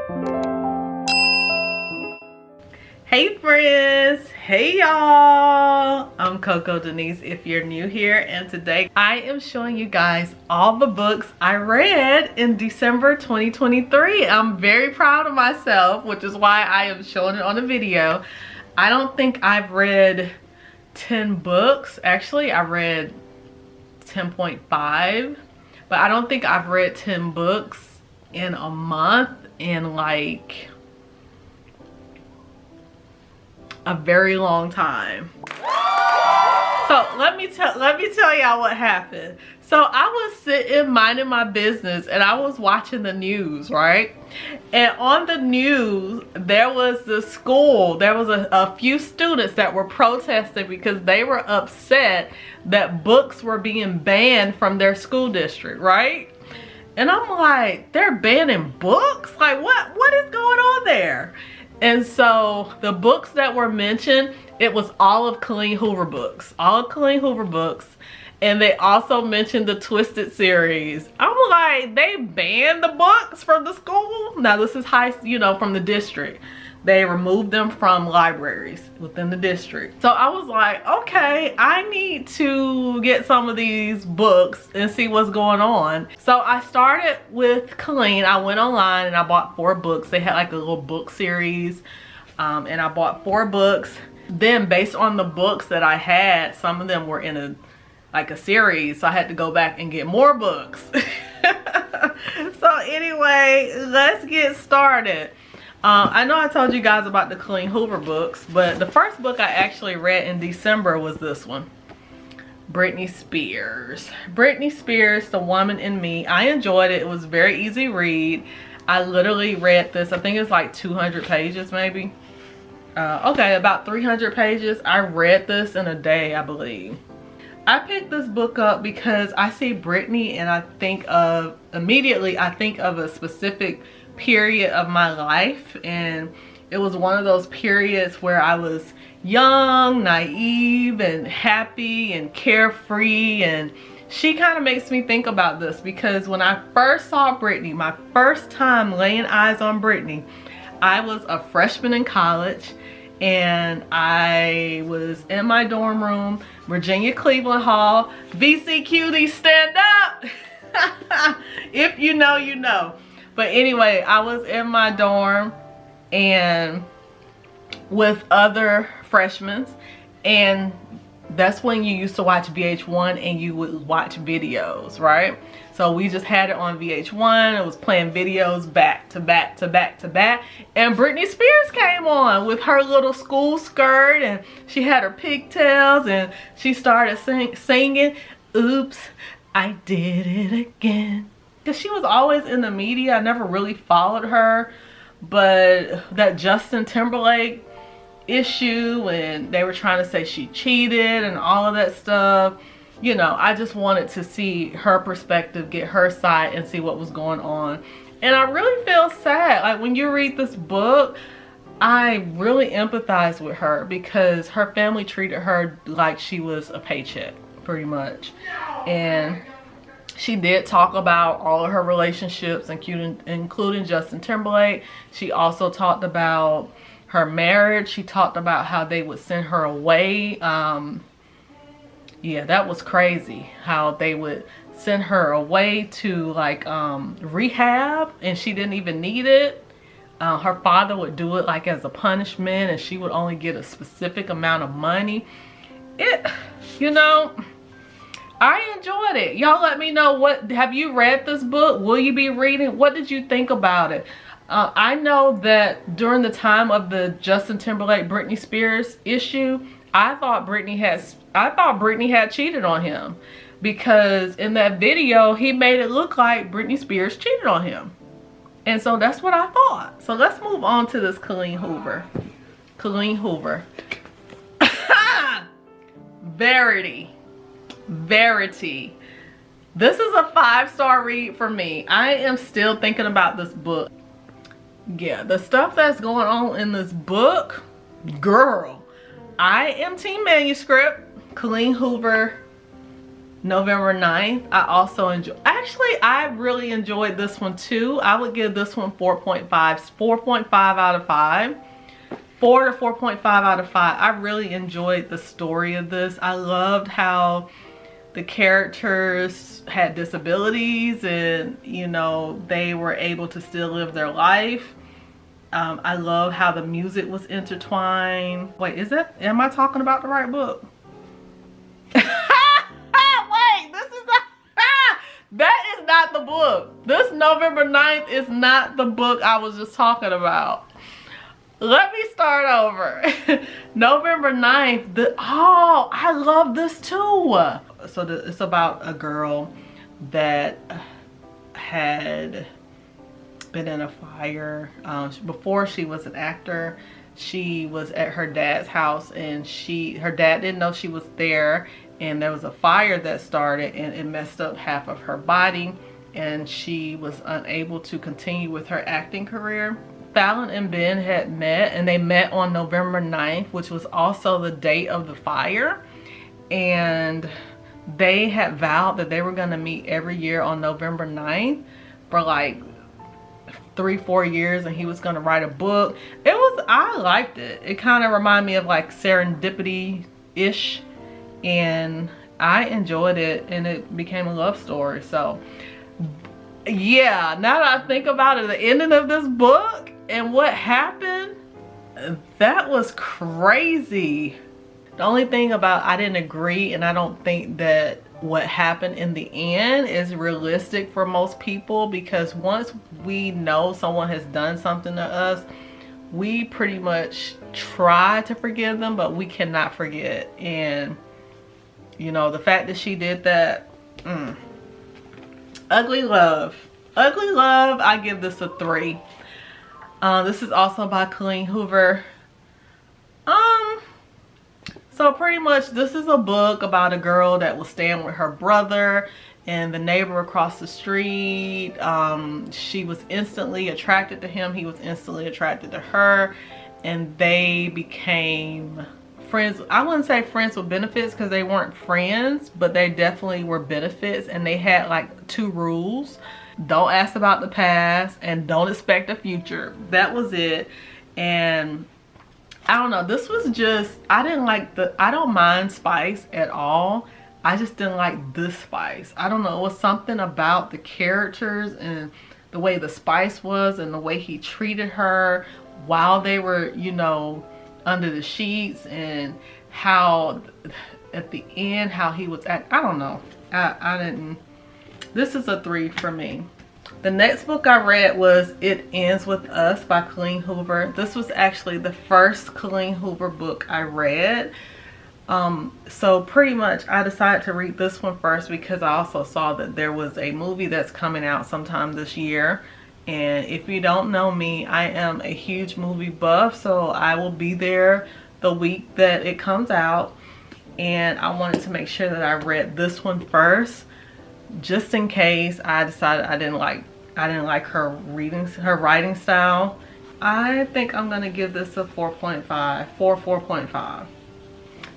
Hey friends, hey y'all, I'm CoCo Denise if you're new here, and today I am showing you guys all the books I read in December 2023. I'm very proud of myself, which is why I am showing it on a video. I don't think I've read 10 books. Actually, I read 10.5, but I don't think I've read 10 books in a month in like a very long time. So let me tell y'all what happened. So I was sitting minding my business and I was watching the news, right? And on the news there was the school, there was a few students that were protesting because they were upset that books were being banned from their school district, right? And I'm like, they're banning books? Like what is going on there? And so the books that were mentioned, it was all of Colleen Hoover books. All of Colleen Hoover books. And they also mentioned the Twisted series. I'm like, they banned the books from the school? Now this is from the district. They removed them from libraries within the district. So I was like, okay, I need to get some of these books and see what's going on. So I started with Colleen. I went online and I bought 4 books. They had like a little book series, and I bought 4 books. Then based on the books that I had, some of them were in a series, so I had to go back and get more books. So anyway, let's get started. I know I told you guys about the Colleen Hoover books, but the first book I actually read in December was this one, Britney Spears. Britney Spears, The Woman in Me. I enjoyed it. It was a very easy read. I literally read this, I think it's like 200 pages maybe. Okay, about 300 pages. I read this in a day, I believe. I picked this book up because I see Britney and I think of a specific period of my life, and it was one of those periods where I was young, naive, and happy and carefree, and she kind of makes me think about this because when I first saw Britney, my first time laying eyes on Britney, I was a freshman in college and I was in my dorm room, Virginia Cleveland Hall. VC Cuties, stand up. If you know, you know. But anyway, I was in my dorm and with other freshmen, and that's when you used to watch VH1 and you would watch videos, right? So we just had it on VH1. It was playing videos back to back to back to back, and Britney Spears came on with her little school skirt, and she had her pigtails, and she started singing, "Oops, I did it again." Because she was always in the media. I never really followed her, but that Justin Timberlake issue, and they were trying to say she cheated and all of that stuff, you know, I just wanted to see her perspective, get her side, and see what was going on. And I really feel sad. Like when you read this book, I really empathize with her because her family treated her like she was a paycheck, pretty much. And she did talk about all of her relationships, including Justin Timberlake. She also talked about her marriage. She talked about how they would send her away. Yeah, that was crazy. How they would send her away to like rehab, and she didn't even need it. Her father would do it like as a punishment, and she would only get a specific amount of money. I enjoyed it. Y'all let me know, have you read this book? Will you be reading? What did you think about it? I know that during the time of the Justin Timberlake Britney Spears issue, I thought Britney had cheated on him, because in that video he made it look like Britney Spears cheated on him. And so that's what I thought. So let's move on to this Colleen Hoover. Colleen Hoover. Verity. This is a 5-star read for me. I am still thinking about this book. Yeah, the stuff that's going on in this book, girl, I am team manuscript. Colleen Hoover November 9th, I also enjoy. Actually, I really enjoyed this one too. I would give this one 4.5 out of 5. 4 to 4.5 out of 5. I really enjoyed the story of this. I loved how the characters had disabilities and, you know, they were able to still live their life. I love how the music was intertwined. Wait, am I talking about the right book? Wait, that is not the book. This November 9th is not the book I was just talking about. Let me start over. November 9th, oh, I love this too. So it's about a girl that had been in a fire. Before she was an actor, she was at her dad's house and her dad didn't know she was there, and there was a fire that started and it messed up half of her body, and she was unable to continue with her acting career. Fallon and Ben had met, and they met on November 9th, which was also the date of the fire. And they had vowed that they were going to meet every year on November 9th for like 3-4 years, and he was going to write a book. I liked it. It kind of reminded me of like Serendipity-ish, and I enjoyed it, and it became a love story. So yeah, now that I think about it, the ending of this book and what happened, that was crazy. The only thing about, I didn't agree, and I don't think that what happened in the end is realistic for most people, because once we know someone has done something to us, we pretty much try to forgive them, but we cannot forget. And you know, the fact that she did that, Ugly Love. Ugly Love, I give this a 3. This is also by Colleen Hoover. So pretty much this is a book about a girl that was staying with her brother and the neighbor across the street. She was instantly attracted to him. He was instantly attracted to her, and they became friends. I wouldn't say friends with benefits, because they weren't friends, but they definitely were benefits. And they had like 2 rules: don't ask about the past and don't expect a future. That was it. And I don't know, this was just, I don't mind spice at all. I just didn't like this spice. I don't know, it was something about the characters and the way the spice was and the way he treated her while they were, you know, under the sheets, and how at the end, how he was I don't know. I didn't. This is a 3 for me. The next book I read was It Ends With Us by Colleen Hoover. This was actually the first Colleen Hoover book I read. So pretty much I decided to read this one first because I also saw that there was a movie that's coming out sometime this year. And if you don't know me, I am a huge movie buff, so I will be there the week that it comes out. And I wanted to make sure that I read this one first, just in case I decided I didn't like her writing style. I think I'm gonna give this a 4.5.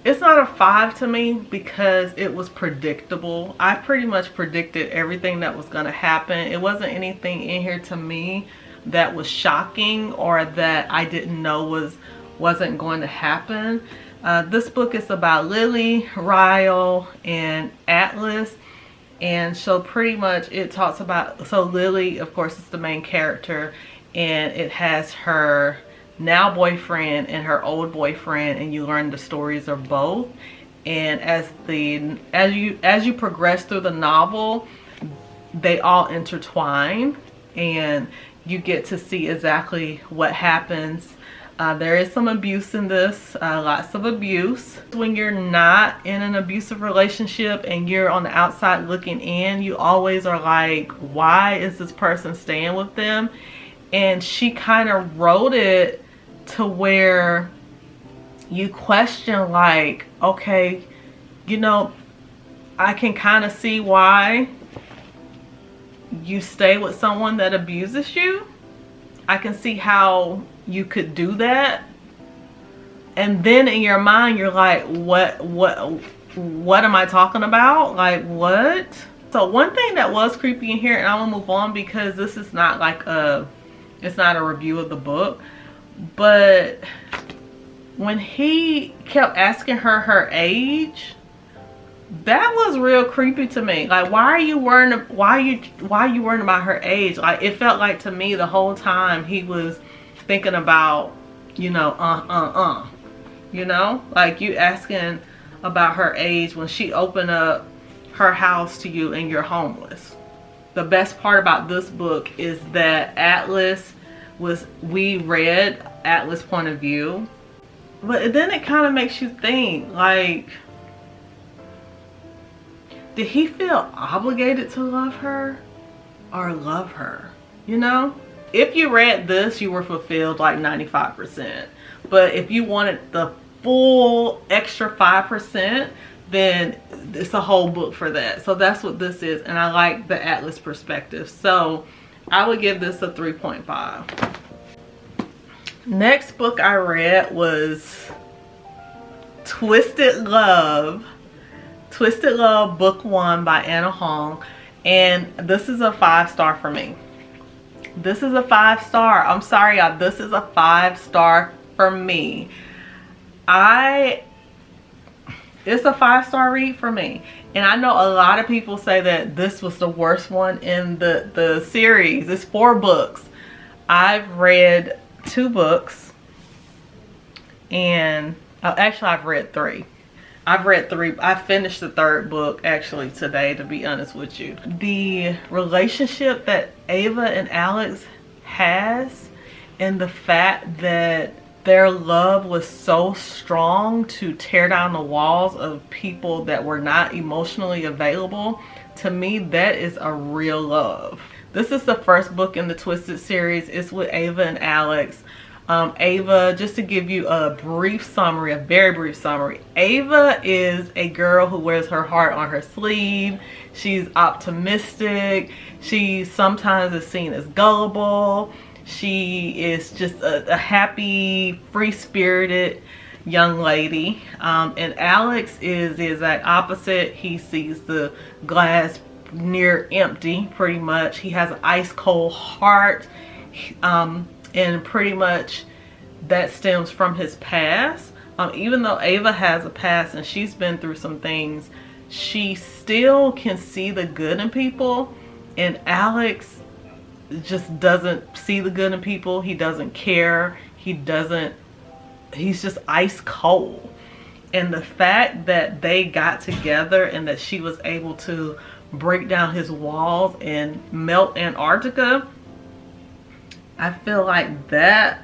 It's not a 5 to me because it was predictable. I pretty much predicted everything that was gonna happen. It wasn't anything in here to me that was shocking or that I didn't know wasn't going to happen. This book is about Lily, Ryle, and Atlas. And so pretty much it talks about, so Lily, of course, is the main character, and it has her now boyfriend and her old boyfriend, and you learn the stories of both. And as you progress through the novel, they all intertwine, and you get to see exactly what happens. There is some abuse in this, lots of abuse. When you're not in an abusive relationship and you're on the outside looking in, you always are like, why is this person staying with them? And she kind of wrote it to where you question, like, okay, you know, I can kind of see why you stay with someone that abuses you. I can see how you could do that. And then in your mind you're like, what what am I talking about? Like, what? So one thing that was creepy in here, and I'm gonna move on because this is not like it's not a review of the book, but when he kept asking her age, that was real creepy to me. Like, why are you worrying about her age? Like, it felt like to me the whole time he was thinking about, you know, you know, like you asking about her age when she opened up her house to you and you're homeless. The best part about this book is that we read Atlas' point of view, but then it kind of makes you think, like, did he feel obligated to love her or love her? You know, if you read this, you were fulfilled like 95%. But if you wanted the full extra 5%, then it's a whole book for that. So that's what this is. And I like the Atlas perspective. So I would give this a 3.5. Next book I read was Twisted Love Book 1 by Anna Hong, and this is a 5-star for me. This is a 5-star. I'm sorry, y'all, this is a 5-star for me. It's a 5-star read for me, and I know a lot of people say that this was the worst one in the series. It's 4 books. I've read 2 books, and actually I've read 3. I finished the 3rd book actually today, to be honest with you. The relationship that Ava and Alex has, and the fact that their love was so strong to tear down the walls of people that were not emotionally available, to me that is a real love. This is the first book in the Twisted series. It's with Ava and Alex. Ava, just to give you a brief summary, a very brief summary, Ava is a girl who wears her heart on her sleeve. She's optimistic. She sometimes is seen as gullible. She is just a happy, free-spirited young lady. And Alex is the exact opposite. He sees the glass near empty, pretty much. He has an ice cold heart. And pretty much that stems from his past. Even though Ava has a past and she's been through some things, she still can see the good in people, and Alex just doesn't see the good in people. He doesn't care. He's just ice cold. And the fact that they got together and that she was able to break down his walls and melt Antarctica, I feel like that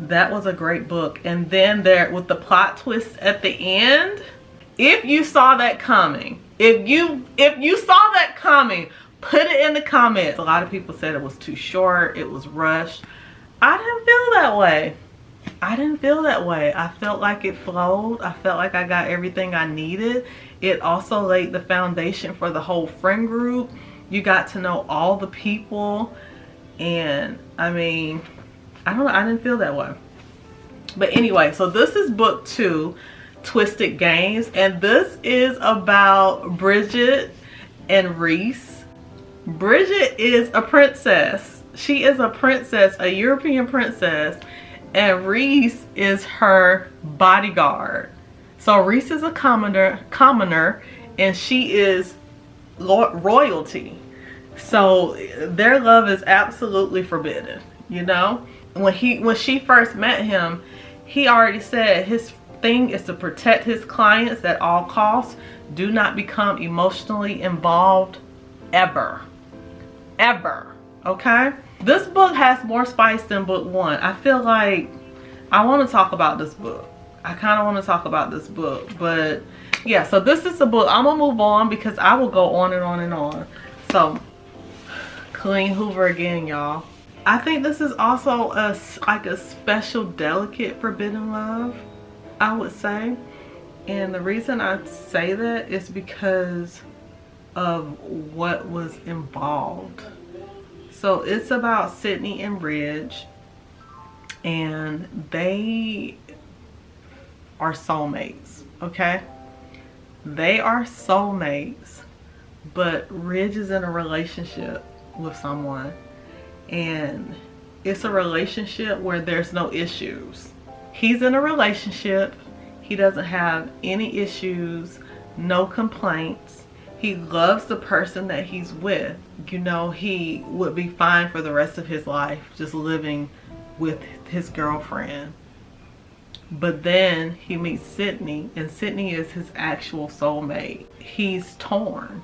was a great book. And then there, with the plot twist at the end, if you saw that coming, if you saw that coming, put it in the comments. A lot of people said it was too short, it was rushed. I didn't feel that way. I felt like it flowed. I felt like I got everything I needed. It also laid the foundation for the whole friend group. You got to know all the people. And I mean, I don't know, I didn't feel that way. But anyway, so this is book 2, Twisted Games, and this is about Bridget and Reese. Bridget is a princess. She is a princess, a European princess, and Reese is her bodyguard. So Reese is a commoner, and she is royalty. So their love is absolutely forbidden, you know. When she first met him, he already said his thing is to protect his clients at all costs. Do not become emotionally involved ever. Okay? This book has more spice than book 1. I feel like I want to talk about this book. I kind of want to talk about this book. But yeah, so this is the book. I'm going to move on because I will go on and on and on. So Colleen Hoover again, y'all. I think this is also like a special, delicate, forbidden love, I would say. And the reason I say that is because of what was involved. So it's about Sydney and Ridge, and they are soulmates, okay? They are soulmates, but Ridge is in a relationship with someone, and it's a relationship where there's no issues. He's in a relationship, he doesn't have any issues, no complaints. He loves the person that he's with. You know, he would be fine for the rest of his life just living with his girlfriend. But then he meets Sydney, and Sydney is his actual soulmate. He's torn.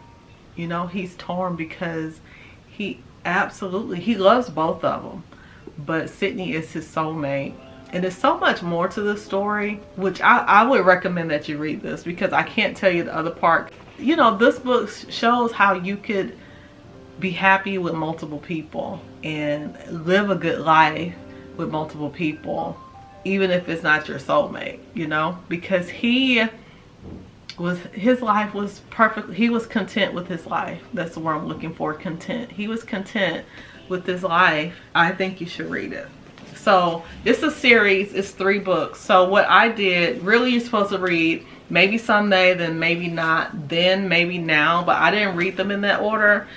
You know, he's torn because he loves both of them. But Sydney is his soulmate. And there's so much more to the story, which I would recommend that you read this, because I can't tell you the other part. You know, this book shows how you could be happy with multiple people and live a good life with multiple people, even if it's not your soulmate, you know, because his life was perfect. He was content with his life. That's the word I'm looking for, content. He was content with his life. I think you should read it. So it's a series, it's 3 books. So what I did, really you're supposed to read maybe someday, then maybe not, then maybe now, but I didn't read them in that order.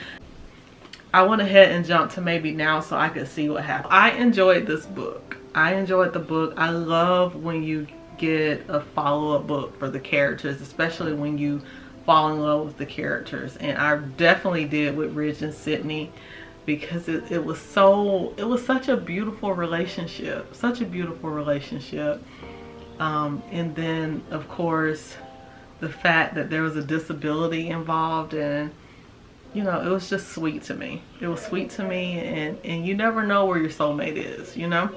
I went ahead and jumped to maybe now so I could see what happened. I enjoyed this book. I enjoyed the book. I love when you get a follow-up book for the characters, especially when you fall in love with the characters. And I definitely did with Ridge and Sydney, because it was such a beautiful relationship, such a beautiful relationship. And then of course the fact that there was a disability involved, and you know, it was just sweet to me. It was sweet to me, and you never know where your soulmate is, you know.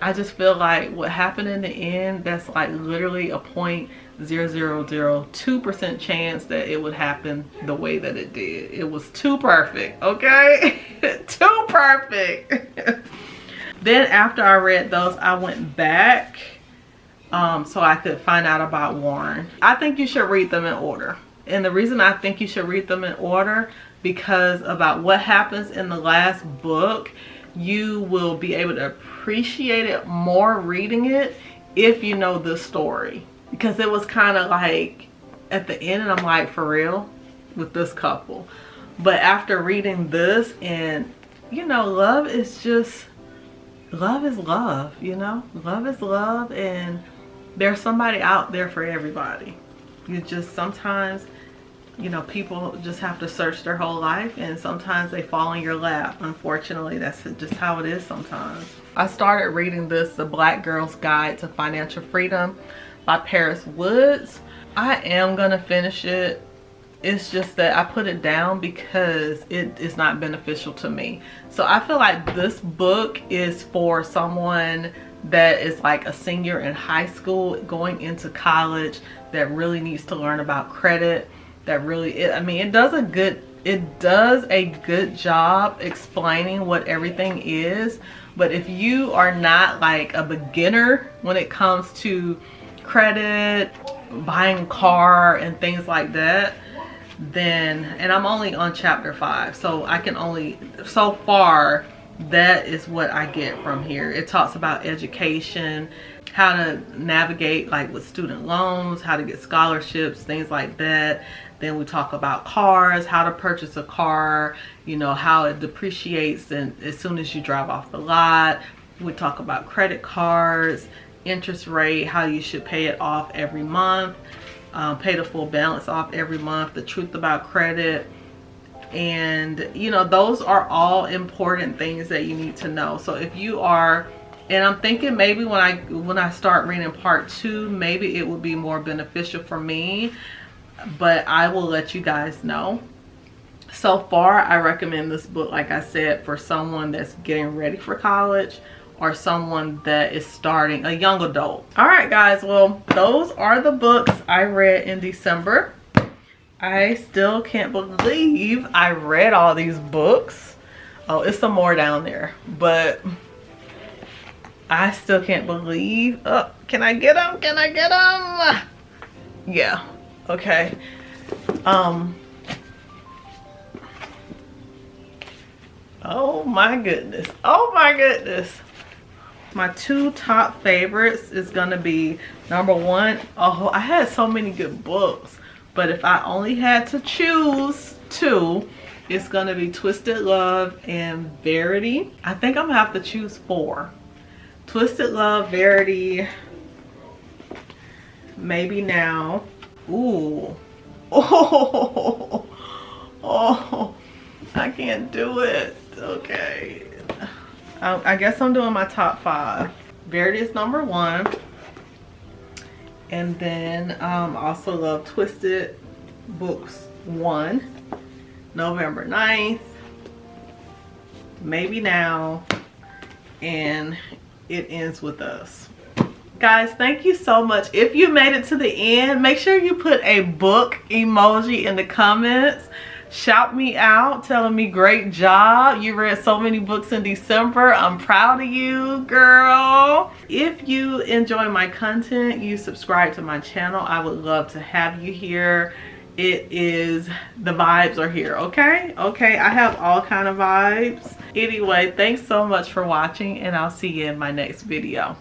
I just feel like what happened in the end, that's like literally a 0.0002% chance that it would happen the way that it did. It was too perfect, okay? Too perfect. Then after I read those, I went back so I could find out about Warren. I think you should read them in order. And the reason I think you should read them in order, because about what happens in the last book, you will be able to appreciate it more reading it if you know the story. Because it was kind of like at the end, and I'm like, for real with this couple. But after reading this, and you know, love is love, you know. Love is love, and there's somebody out there for everybody. You just sometimes, you know, people just have to search their whole life, and sometimes they fall in your lap. Unfortunately, that's just how it is sometimes. I started reading this, The Black Girl's Guide to Financial Freedom by Paris Woods. I am gonna finish it. It's just that I put it down because it is not beneficial to me. So I feel like this book is for someone that is like a senior in high school going into college, that really needs to learn about credit, that really, I mean, it does a good job explaining what everything is. But if you are not like a beginner when it comes to credit, buying a car and things like that, then, and I'm only on chapter 5, so I can only, so far, that is what I get from here. It talks about education, how to navigate like with student loans, how to get scholarships, things like that. Then we talk about cars, how to purchase a car, you know, how it depreciates and as soon as you drive off the lot. We talk about credit cards, interest rate, how you should pay it off every month, pay the full balance off every month, the truth about credit. And you know, those are all important things that you need to know. So if you are, and I'm thinking maybe when I start reading part 2, maybe it would be more beneficial for me, but I will let you guys know. So far, I recommend this book, like I said, for someone that's getting ready for college or someone that is starting, a young adult. All right, guys, well, those are the books I read in December. I still can't believe I read all these books. Oh, it's some more down there, but I still can't believe. Oh, can I get them? Can I get them? Yeah, okay. Oh my goodness. Oh my goodness. My 2 top favorites is gonna be number 1. Oh, I had so many good books. But if I only had to choose two, it's gonna be Twisted Love and Verity. I think I'm gonna have to choose 4. Twisted Love, Verity, Maybe Now. Ooh. Oh, oh, I can't do it. Okay. I guess I'm doing my top 5. Verity is number 1. And then also love Twisted Books 1. November 9th. Maybe Now. And It Ends With Us. Guys, thank you so much. If you made it to the end, make sure you put a book emoji in the comments. Shout me out, telling me great job. You read so many books in December. I'm proud of you, girl. If you enjoy my content, you subscribe to my channel. I would love to have you here. It is, the vibes are here, okay? Okay, I have all kind of vibes. Anyway, thanks so much for watching, and I'll see you in my next video.